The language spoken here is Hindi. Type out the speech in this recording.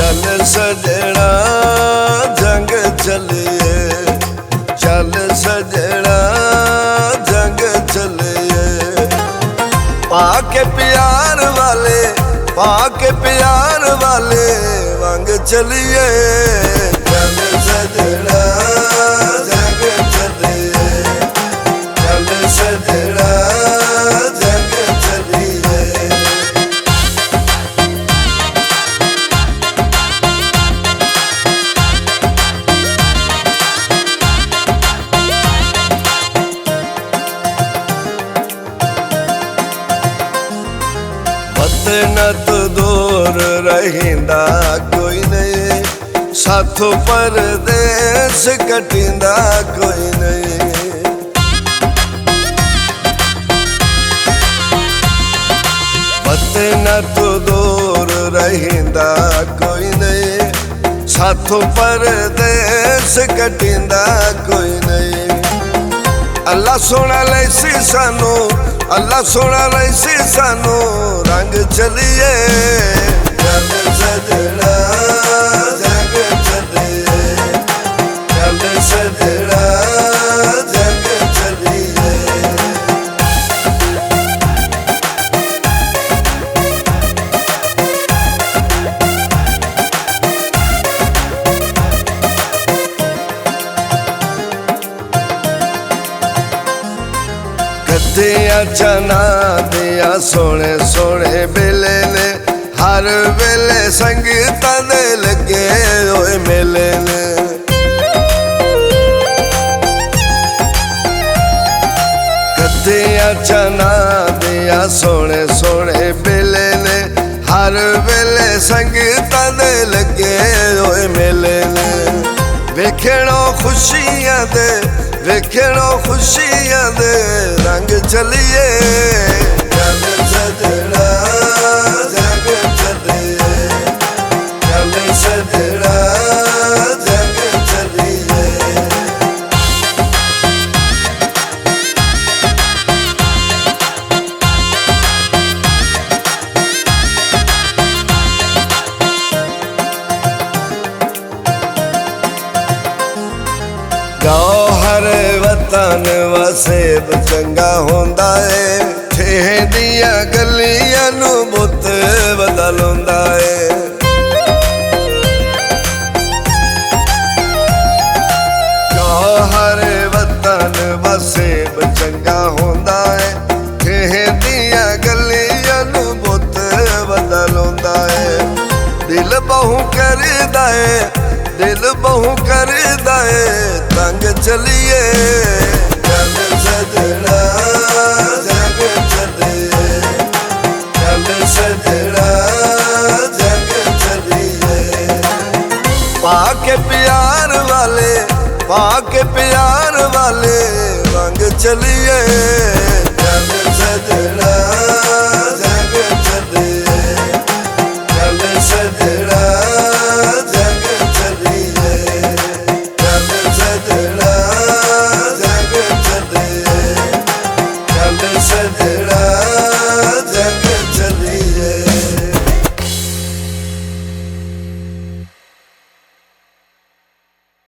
चल सजना जंग चलिए, चल सजना जंग चलिए। पाके प्यार वाले, पाके प्यार वाले वांग चलिए। चल सजना जंग चलिए, चल सजना जंग चलिए। न तो दूर रहिंदा कोई नहीं, साथों परदेस कटिंदा कोई नहीं। न तो दूर रहिंदा कोई नहीं, साथों परदेस कटिंदा कोई नहीं। अल्लाह सोना लैसी सानू, अल्लाह सोना लैसी सानू रंग चलिए। चल सजना जंग चलिए, चल सजना जंग चलिए। दिया चना दिया सोने सोने बेले ने, हर वेले संगीतां दे लगे होए मेले ने। दिया चना दिया सोने सोने बेले ने, हर वेले संगीतां दे लगे होए मेले ने। वेखणो खुशियां दे, वेखणो खुशियां दे रंग चलिए। चल सजना जंग चलिए, चल सजना जंग चलिए। गाओ हर वतन वसेब चंगा होंदा है, ठेह दिया गलियां नू बुत बदल होंदा है। गाओ हर वतन वसेब चंगा होंदा है, ठेह दिया गलियां नू बुत बदल होंदा है। दिल बहु करदा है, दिल बहु करदा है तंग चलिए। चल सजना जंग चलिए, चल सजना जंग चलिए। पाके प्यार वाले, पाके प्यार वाले वांग चलिए। चल सजना जंग चलिए, चल सजना